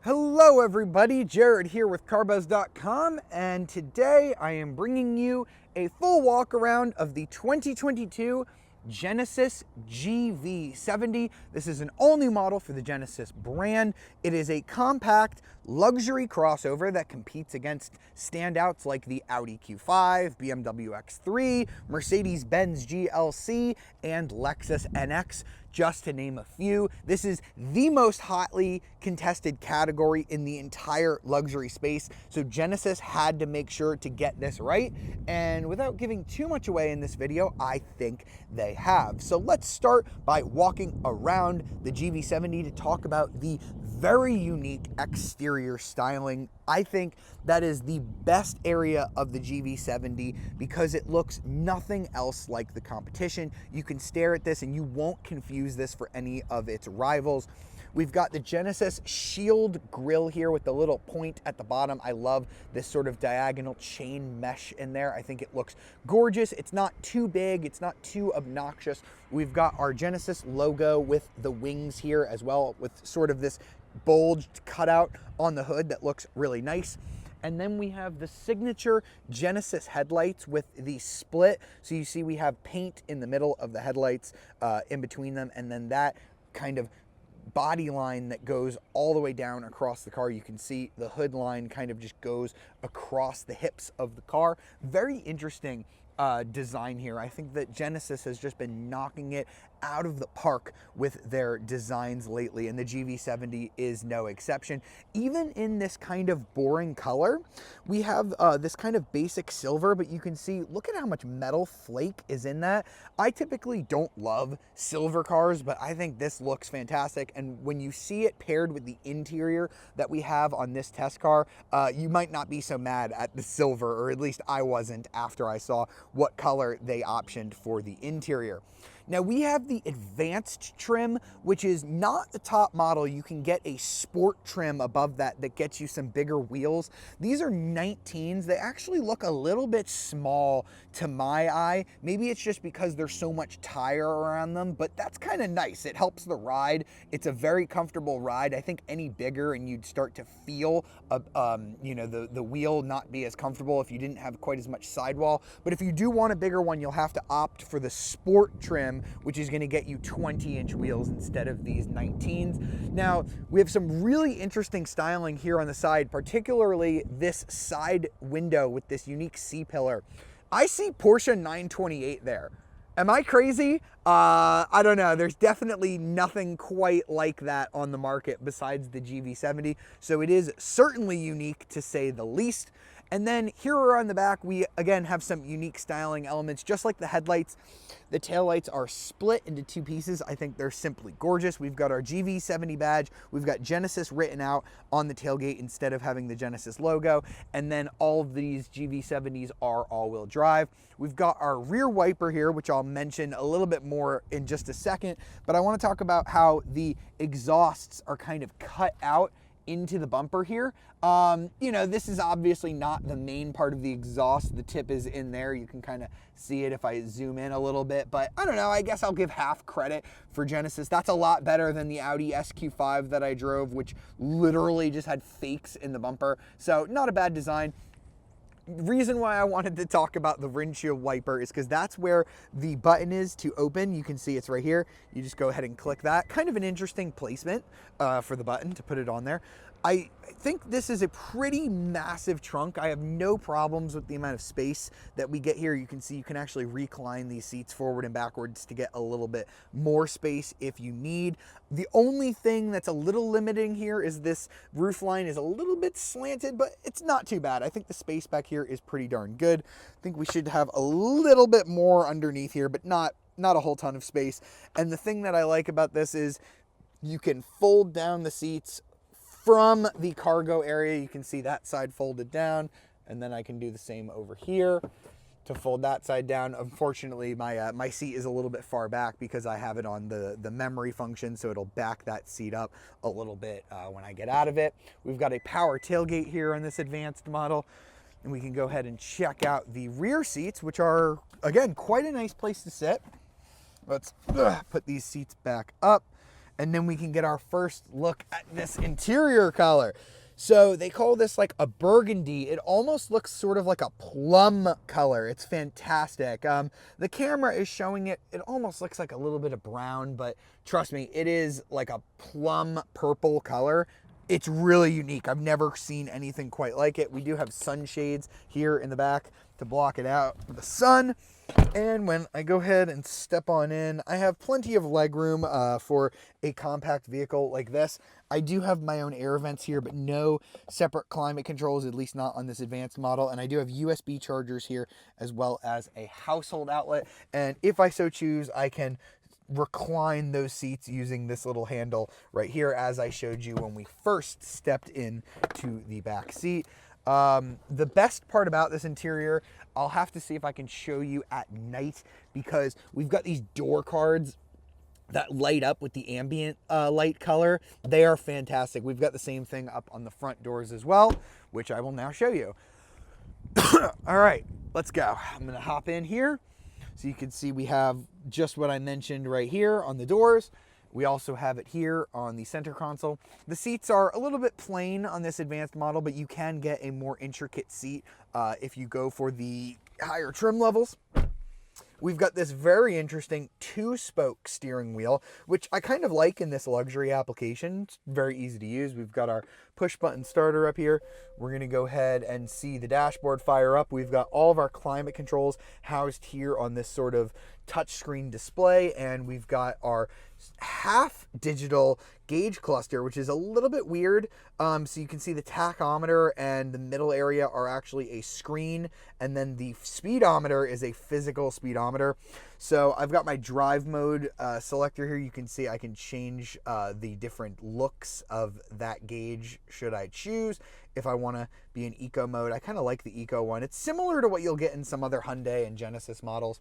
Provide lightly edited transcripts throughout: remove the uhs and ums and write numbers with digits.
Hello everybody, Jared here with carbuzz.com, and today I am bringing you a full walk around of the 2022 Genesis GV70. This is an all-new model for the Genesis brand. It is a compact luxury crossover that competes against standouts like the Audi Q5, BMW X3, Mercedes-Benz GLC, and Lexus NX, just to name a few. This is the most hotly contested category in the entire luxury space, so Genesis had to make sure to get this right, and without giving too much away in this video, I think they have. So let's start by walking around the GV70 to talk about the very unique exterior styling. I think that is the best area of the GV70 because it looks nothing else like the competition. You can stare at this and you won't confuse this for any of its rivals. We've got the Genesis shield grille here with the little point at the bottom. I love this sort of diagonal chain mesh in there. I think it looks gorgeous. It's not too big. It's not too obnoxious. We've got our Genesis logo with the wings here as well, with sort of this bulged cutout on the hood that looks really nice. And then we have the signature Genesis headlights with the split. So you see we have paint in the middle of the headlights in between them, and then that kind of body line that goes all the way down across the car. You can see the hood line kind of just goes across the hips of the car. Very interesting design here. I think that Genesis has just been knocking it out of the park with their designs lately, and the GV70 is no exception. Even in this kind of boring color, we have this kind of basic silver, but you can see, look at how much metal flake is in that. I typically don't love silver cars, but I think this looks fantastic, and when you see it paired with the interior that we have on this test car, you might not be so mad at the silver, or at least I wasn't after I saw what color they optioned for the interior. Now we have the advanced trim, which is not the top model. You can get a sport trim above that that gets you some bigger wheels. These are 19s. They actually look a little bit small to my eye. Maybe it's just because there's so much tire around them, but that's kind of nice. It helps the ride. It's a very comfortable ride. I think any bigger and you'd start to feel the wheel not be as comfortable if you didn't have quite as much sidewall. But if you do want a bigger one, you'll have to opt for the sport trim, which is going to get you 20-inch wheels instead of these 19s. Now, we have some really interesting styling here on the side, particularly this side window with this unique C-pillar. I see Porsche 928 there. Am I crazy? I don't know. There's definitely nothing quite like that on the market besides the GV70, so it is certainly unique to say the least. And then here on the back, we again have some unique styling elements, just like the headlights. The taillights are split into two pieces. I think they're simply gorgeous. We've got our GV70 badge. We've got Genesis written out on the tailgate instead of having the Genesis logo. And then all of these GV70s are all-wheel drive. We've got our rear wiper here, which I'll mention a little bit more in just a second. But I want to talk about how the exhausts are kind of cut out into the bumper here. This is obviously not the main part of the exhaust. The tip is in there. You can kind of see it if I zoom in a little bit, but I don't know, I guess I'll give half credit for Genesis. That's a lot better than the Audi Q5 that I drove, which literally just had fakes in the bumper. So not a bad design. Reason why I wanted to talk about the windshield wiper is because that's where the button is to open. You can see it's right here. You just go ahead and click that. Kind of an interesting placement for the button to put it on there. I think this is a pretty massive trunk. I have no problems with the amount of space that we get here. You can see you can actually recline these seats forward and backwards to get a little bit more space if you need. The only thing that's a little limiting here is this roof line is a little bit slanted, but it's not too bad. I think the space back here is pretty darn good. I think we should have a little bit more underneath here, but not a whole ton of space. And the thing that I like about this is you can fold down the seats from the cargo area. You can see that side folded down, and then I can do the same over here to fold that side down. Unfortunately, my seat is a little bit far back because I have it on the memory function, so it'll back that seat up a little bit when I get out of it. We've got a power tailgate here on this advanced model, and we can go ahead and check out the rear seats, which are, again, quite a nice place to sit. Let's put these seats back up. and then we can get our first look at this interior color. So they call this like a burgundy. It almost looks sort of like a plum color. It's fantastic. The camera is showing it. It almost looks like a little bit of brown, but trust me, it is like a plum purple color. It's really unique. I've never seen anything quite like it. We do have sunshades here in the back to block it out from the sun. And when I go ahead and step on in, I have plenty of legroom for a compact vehicle like this. I do have my own air vents here, but no separate climate controls, at least not on this advanced model. And I do have USB chargers here, as well as a household outlet. And if I so choose, I can recline those seats using this little handle right here, as I showed you when we first stepped into the back seat. The best part about this interior, I'll have to see if I can show you at night, because we've got these door cards that light up with the ambient light color. They are fantastic. We've got the same thing up on the front doors as well, which I will now show you. All right, let's go. I'm gonna hop in here. So you can see we have just what I mentioned right here on the doors. We also have it here on the center console. The seats are a little bit plain on this advanced model, but you can get a more intricate seat if you go for the higher trim levels. We've got this very interesting 2-spoke steering wheel, which I kind of like in this luxury application. It's very easy to use. We've got our push button starter up here. We're going to go ahead and see the dashboard fire up. We've got all of our climate controls housed here on this sort of touchscreen display, and we've got our half digital gauge cluster, which is a little bit weird. So you can see the tachometer and the middle area are actually a screen, and then the speedometer is a physical speedometer. So I've got my drive mode selector here. You can see I can change the different looks of that gauge should I choose. If I want to be in eco mode, I kind of like the eco one. It's similar to what you'll get in some other Hyundai and Genesis models.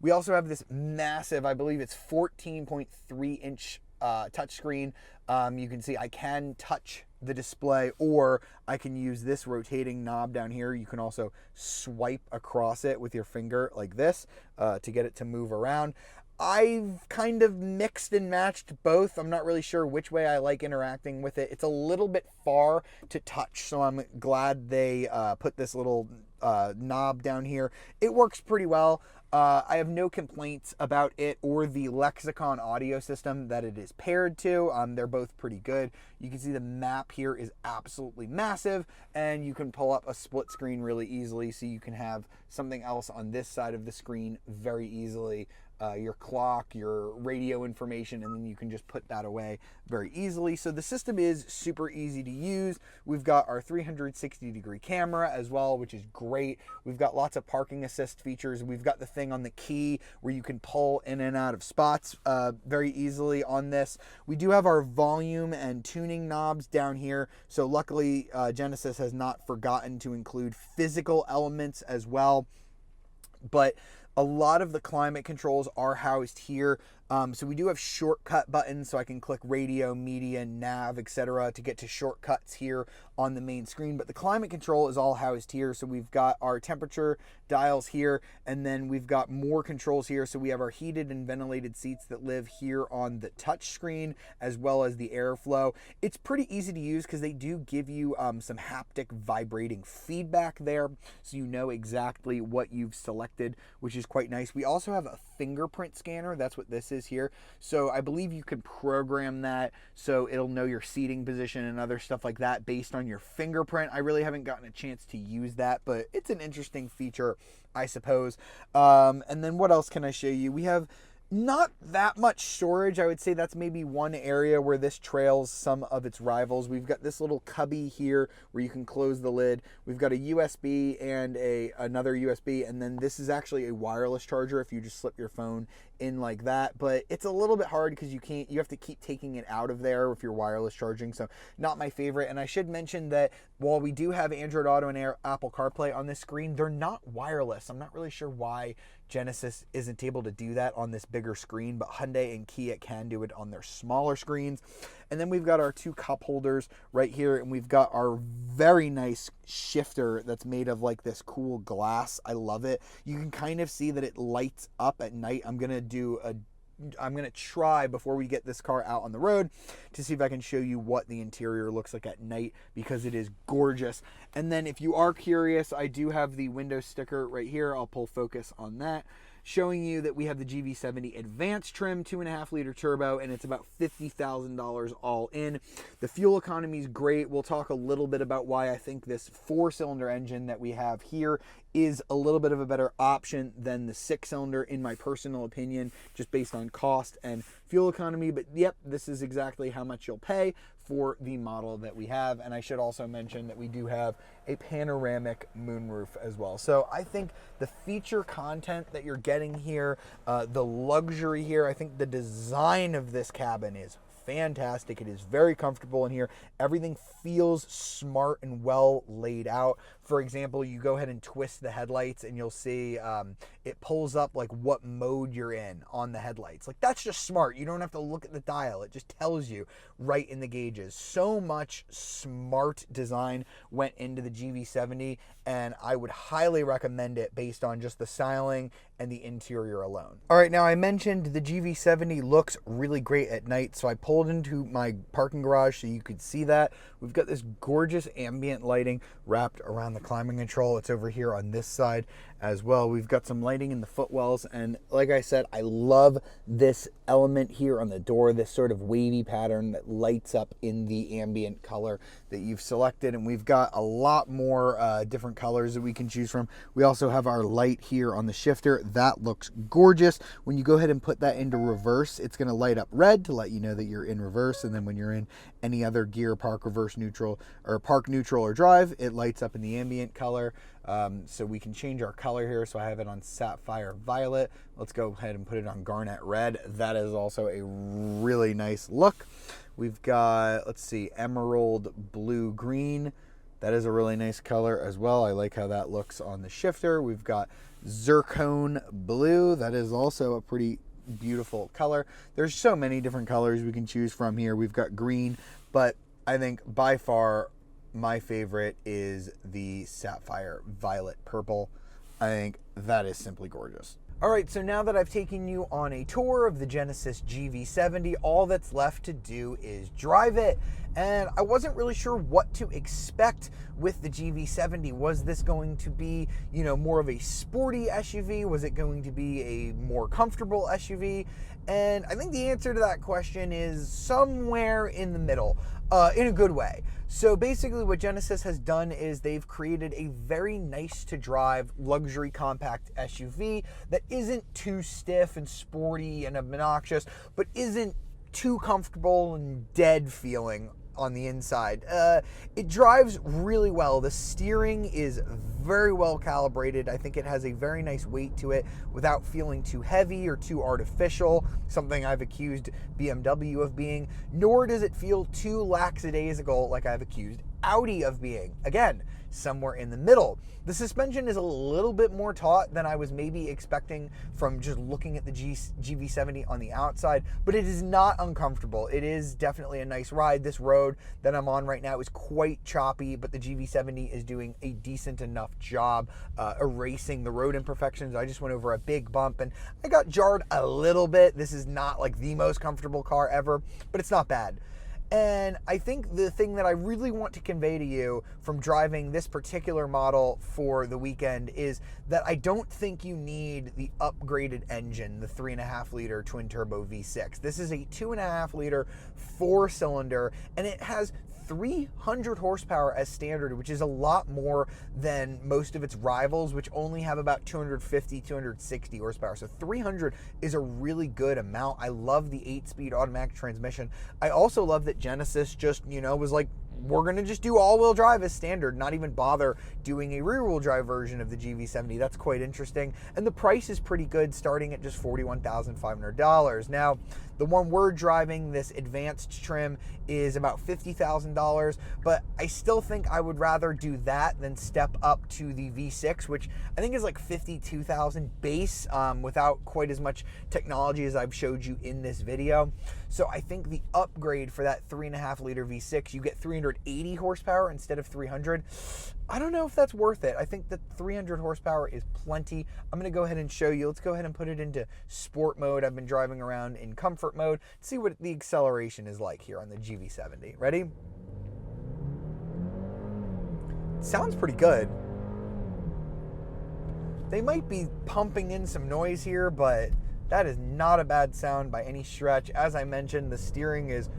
We also have this massive, I believe it's 14.3 inch touchscreen. You can see I can touch the display, or I can use this rotating knob down here. You can also swipe across it with your finger like this to get it to move around. I've kind of mixed and matched both. I'm not really sure which way I like interacting with it. It's a little bit far to touch, so I'm glad they put this little knob down here. It works pretty well. I have no complaints about it or the Lexicon audio system that it is paired to. They're both pretty good. You can see the map here is absolutely massive, and you can pull up a split screen really easily, so you can have something else on this side of the screen very easily. Your clock, your radio information, and then you can just put that away very easily. So the system is super easy to use. We've got our 360-degree camera as well, which is great. We've got lots of parking assist features. We've got the thing on the key where you can pull in and out of spots very easily on this. We do have our volume and tuning knobs down here. So luckily, Genesis has not forgotten to include physical elements as well. But a lot of the climate controls are housed here. So we do have shortcut buttons, so I can click radio, media, nav, etc. to get to shortcuts here on the main screen. But the climate control is all housed here. So we've got our temperature dials here, and then we've got more controls here. So we have our heated and ventilated seats that live here on the touch screen, as well as the airflow. It's pretty easy to use because they do give you some haptic vibrating feedback there, so you know exactly what you've selected, which is quite nice. We also have a fingerprint scanner. That's what this is here. So I believe you can program that so it'll know your seating position and other stuff like that based on your fingerprint. I really haven't gotten a chance to use that, but it's an interesting feature, I suppose. And then what else can I show you? We have not that much storage. I would say that's maybe one area where this trails some of its rivals. We've got this little cubby here where you can close the lid. We've got a USB and another USB, and then this is actually a wireless charger if you just slip your phone in like that. But it's a little bit hard because you have to keep taking it out of there if you're wireless charging, so not my favorite. And I should mention that while we do have Android Auto and Apple CarPlay on this screen, they're not wireless. I'm not really sure why Genesis isn't able to do that on this bigger screen, but Hyundai and Kia can do it on their smaller screens. And then we've got our two cup holders right here, and we've got our very nice shifter that's made of like this cool glass. I love it. You can kind of see that it lights up at night. I'm gonna do a gonna try before we get this car out on the road to see if I can show you what the interior looks like at night, because it is gorgeous. And then if you are curious, I do have the window sticker right here. I'll pull focus on that, showing you that we have the GV70 Advanced trim, 2.5 liter turbo, and it's about $50,000 all in. The fuel economy is great. We'll talk a little bit about why I think this 4-cylinder engine that we have here is a little bit of a better option than the 6-cylinder, in my personal opinion, just based on cost and fuel economy. But yep, this is exactly how much you'll pay for the model that we have. And I should also mention that we do have a panoramic moonroof as well. So I think the feature content that you're getting here, the luxury here, I think the design of this cabin is fantastic. It is very comfortable in here. Everything feels smart and well laid out. For example, you go ahead and twist the headlights and you'll see it pulls up like what mode you're in on the headlights. Like, that's just smart. You don't have to look at the dial. It just tells you right in the gauges. So much smart design went into the GV70, and I would highly recommend it based on just the styling and the interior alone. All right, now I mentioned the GV70 looks really great at night, so I pulled into my parking garage so you could see that. We've got this gorgeous ambient lighting wrapped around the climate control. It's over here on this side as well. We've got some lighting in the footwells, and like I said, I love this element here on the door, this sort of wavy pattern that lights up in the ambient color that you've selected. And we've got a lot more different colors that we can choose from. We also have our light here on the shifter. That looks gorgeous. When you go ahead and put that into reverse, it's going to light up red to let you know that you're in reverse, and then when you're in any other gear, park, reverse, neutral, or park, neutral, or drive, it lights up in the ambient color. So we can change our color here. So I have it on sapphire violet. Let's go ahead and put it on garnet red. That is also a really nice look. We've got, let's see, emerald blue green. That is a really nice color as well. I like how that looks on the shifter. We've got zircon blue. That is also a pretty beautiful color. There's so many different colors we can choose from here. We've got green, but I think by far my favorite is the sapphire violet purple. I think that is simply gorgeous. All right, so now that I've taken you on a tour of the Genesis GV70, all that's left to do is drive it. And I wasn't really sure what to expect with the GV70. Was this going to be, you know, more of a sporty SUV? Was it going to be a more comfortable SUV? And I think the answer to that question is somewhere in the middle, in a good way. So basically what Genesis has done is they've created a very nice to drive luxury compact SUV that isn't too stiff and sporty and obnoxious, but isn't too comfortable and dead feeling on the inside. It drives really well. The steering is very well calibrated. I think it has a very nice weight to it without feeling too heavy or too artificial, something I've accused BMW of being, nor does it feel too lackadaisical like I've accused Audi of being. Again, somewhere in the middle. The suspension is a little bit more taut than I was maybe expecting from just looking at the GV70 on the outside, but it is not uncomfortable. It is definitely a nice ride. This road that I'm on right now is quite choppy, but the GV70 is doing a decent enough job erasing the road imperfections. I just went over a big bump and I got jarred a little bit. This is not like the most comfortable car ever, but it's not bad. And I think the thing that I really want to convey to you from driving this particular model for the weekend is that I don't think you need the upgraded engine, the 3.5 liter twin turbo V6. This is a 2.5 liter 4-cylinder, and it has 300 horsepower as standard, which is a lot more than most of its rivals, which only have about 250, 260 horsepower. So 300 is a really good amount. I love the 8-speed automatic transmission. I also love that Genesis just, you know, was like, we're going to just do all-wheel drive as standard, not even bother doing a rear-wheel drive version of the GV70. That's quite interesting. And the price is pretty good, starting at just $41,500. Now, The one we're driving, this advanced trim, is about $50,000, but I still think I would rather do that than step up to the V6, which I think is like $52,000 base, without quite as much technology as I've showed you in this video. So I think the upgrade for that 3.5 liter V6, you get 380 horsepower instead of 300. I don't know if that's worth it. I think that 300 horsepower is plenty. I'm gonna go ahead and show you. Let's go ahead and put it into sport mode. I've been driving around in comfort mode. See what the acceleration is like here on the GV70. Ready? Sounds pretty good. They might be pumping in some noise here, but that is not a bad sound by any stretch. As I mentioned, the steering is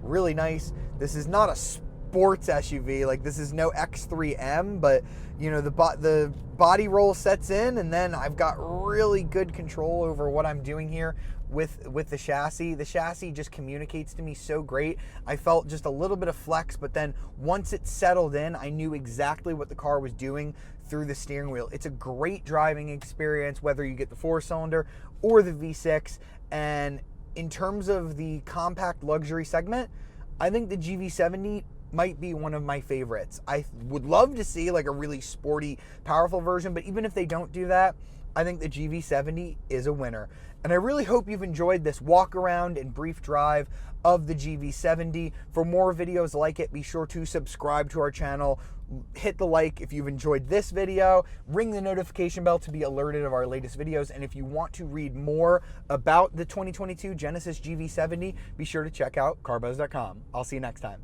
really nice. This is not a sports SUV, like this is no X3M, but you know, the body roll sets in, and then I've got really good control over what I'm doing here with the chassis. The chassis just communicates to me so great. I felt just a little bit of flex, but then once it settled in, I knew exactly what the car was doing through the steering wheel. It's a great driving experience, whether you get the 4-cylinder or the V6. And in terms of the compact luxury segment, I think the GV70 might be one of my favorites. I would love to see like a really sporty, powerful version, but even if they don't do that, I think the GV70 is a winner. And I really hope you've enjoyed this walk around and brief drive of the GV70. For more videos like it, be sure to subscribe to our channel. Hit the like if you've enjoyed this video. Ring the notification bell to be alerted of our latest videos. And if you want to read more about the 2022 Genesis GV70, be sure to check out carbuzz.com. I'll see you next time.